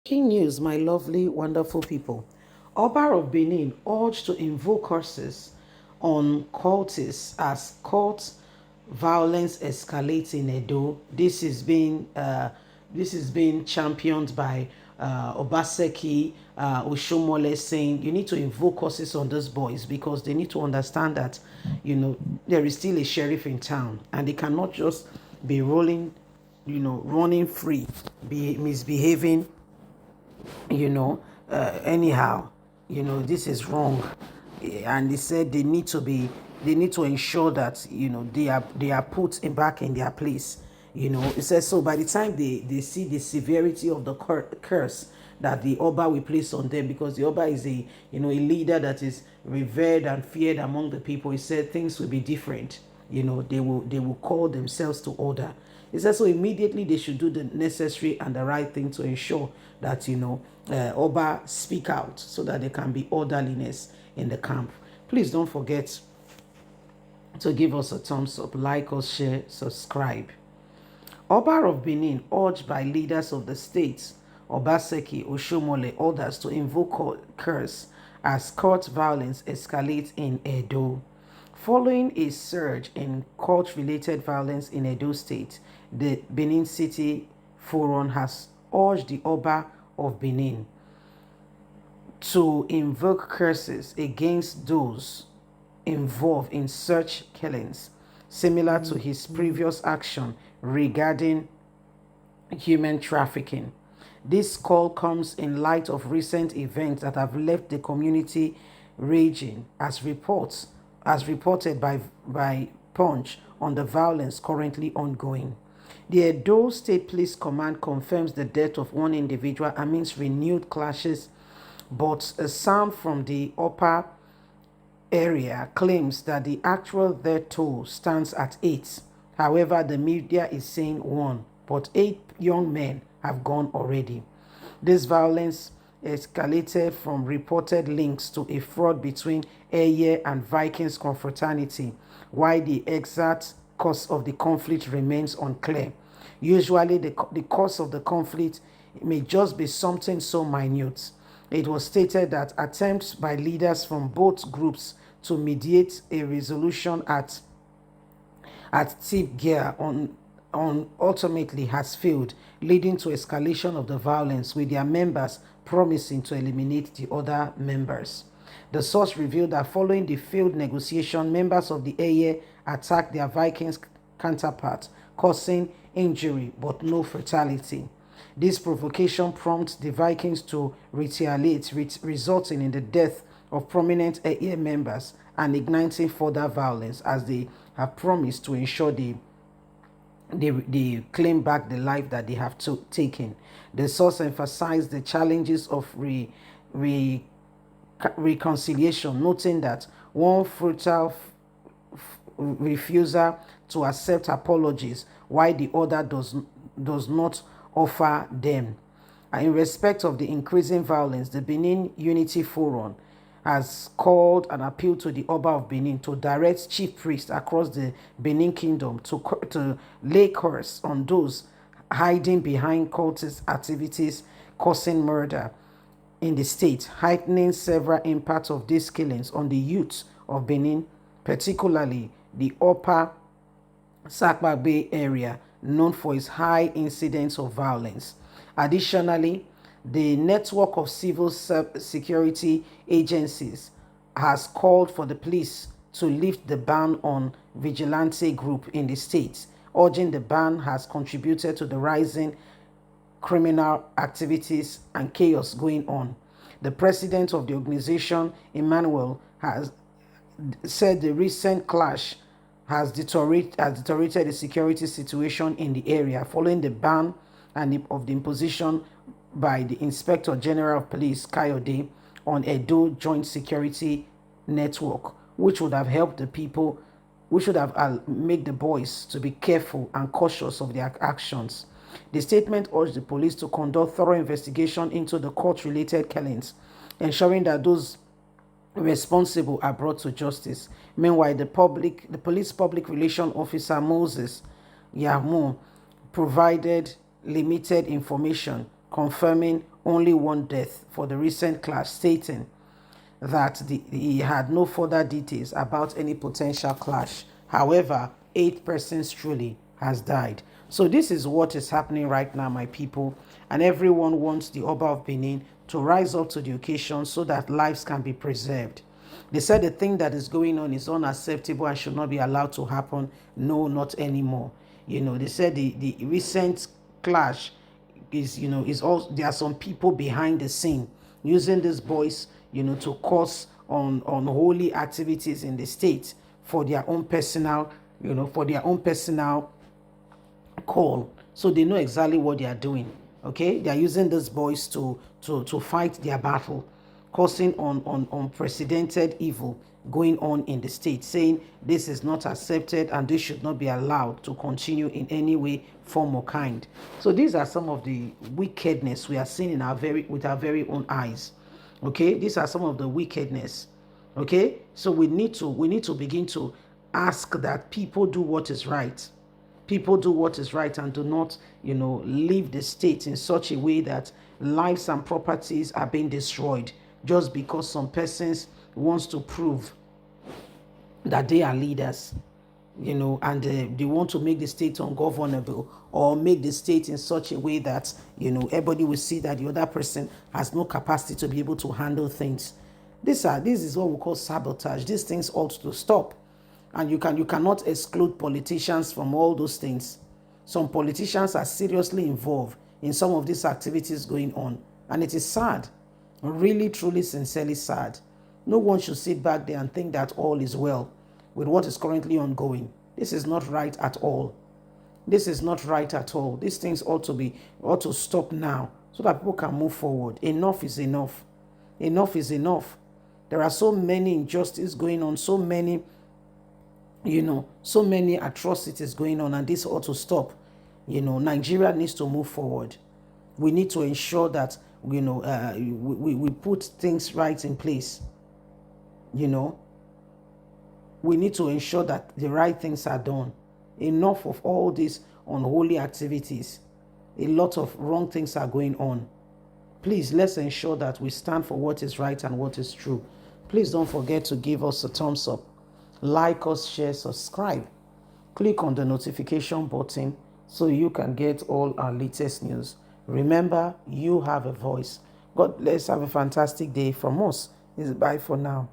King news, my lovely, wonderful people. Oba of Benin urged to invoke curses on cultists as cult violence escalates in Edo. This is being championed by Obaseki Oshomole, saying you need to invoke curses on those boys because they need to understand that there is still a sheriff in town and they cannot just be running free, be misbehaving anyhow. This is wrong. And they said they need to ensure that they are put back in their place. It says, so by the time they see the severity of the curse that the Oba will place on them, because the Oba is a leader that is revered and feared among the people. He said things will be different. They will call themselves to order. He said, so immediately they should do the necessary and the right thing to ensure that Oba speak out so that there can be orderliness in the camp. Please don't forget to give us a thumbs up, like us, share, subscribe. Oba of Benin, urged by leaders of the states, Obaseki, Oshomole, others to invoke curse as court violence escalates in Edo. Following a surge in court-related violence in Edo State, the Benin City Forum has urged the Oba of Benin to invoke curses against those involved in such killings, similar to his previous action regarding human trafficking. This call comes in light of recent events that have left the community raging, as reported by Punch on the violence currently ongoing. The Edo State Police Command confirms the death of one individual amidst renewed clashes, but a sound from the upper area claims that the actual death toll stands at 8. However, the media is saying 1, but 8 young men have gone already. This violence escalated from reported links to a fraud between Eye and Vikings confraternity, while the exact cause of the conflict remains unclear. Usually, the cause of the conflict may just be something so minute. It was stated that attempts by leaders from both groups to mediate a resolution at Tip Gear on ultimately has failed, leading to escalation of the violence, with their members promising to eliminate the other members. The source revealed that following the failed negotiation, members of the Eye attacked their Vikings counterpart, causing injury but no fatality. This provocation prompts the Vikings to retaliate, resulting in the death of prominent AA members and igniting further violence, as they have promised to ensure they claim back the life that they have taken. The source emphasized the challenges of reconciliation, noting that one brutal refusal to accept apologies, while the other does not offer them. In respect of the increasing violence, the Benin Unity Forum has called an appeal to the Oba of Benin to direct chief priests across the Benin Kingdom to lay curse on those hiding behind cultist activities causing murder in the state, heightening several impacts of these killings on the youth of Benin, particularly the upper Sakba Bay area, known for its high incidence of violence. Additionally, the network of civil security agencies has called for the police to lift the ban on vigilante group in the state, urging the ban has contributed to the rising criminal activities and chaos going on. The president of the organization, Emmanuel, has said the recent clash has deteriorated the security situation in the area following the ban of the imposition by the Inspector General of Police, Kayode, on Edo Joint Security Network, which would have helped the people, which should have made the boys to be careful and cautious of their actions. The statement urged the police to conduct thorough investigation into the court-related killings, ensuring that those responsible are brought to justice. Meanwhile, the police public relation officer Moses Yamu provided limited information, confirming only one death for the recent clash, stating that he had no further details about any potential clash. However, 8 persons truly has died. So this is what is happening right now, my people. And everyone wants the Oba of Benin to rise up to the occasion so that lives can be preserved. They said the thing that is going on is unacceptable and should not be allowed to happen. No, not anymore. They said the recent clash is, is also, there are some people behind the scene using this voice, to cause on unholy activities in the state for their own personal, call. So they know exactly what they are doing. Okay, they are using this voice to fight their battle, causing on unprecedented evil going on in the state, saying this is not accepted and this should not be allowed to continue in any way, form, or kind. So these are some of the wickedness we are seeing with our very own eyes. Okay, these are some of the wickedness. Okay, so we need to begin to ask that people do what is right. People do what is right and do not, leave the state in such a way that lives and properties are being destroyed just because some persons wants to prove that they are leaders, and they want to make the state ungovernable or make the state in such a way that, everybody will see that the other person has no capacity to be able to handle things. This is what we call sabotage. These things ought to stop. And you cannot exclude politicians from all those things. Some politicians are seriously involved in some of these activities going on. And it is sad. Really, truly, sincerely sad. No one should sit back there and think that all is well with what is currently ongoing. This is not right at all. This is not right at all. These things ought to stop now so that people can move forward. Enough is enough. Enough is enough. There are so many injustices going on, so many atrocities going on, and this ought to stop. Nigeria needs to move forward. We need to ensure that, we put things right in place. We need to ensure that the right things are done. Enough of all these unholy activities. A lot of wrong things are going on. Please, let's ensure that we stand for what is right and what is true. Please don't forget to give us a thumbs up. Like us, share, subscribe. Click on the notification button so you can get all our latest news. Remember, you have a voice. God bless. Have a fantastic day from us. Bye for now.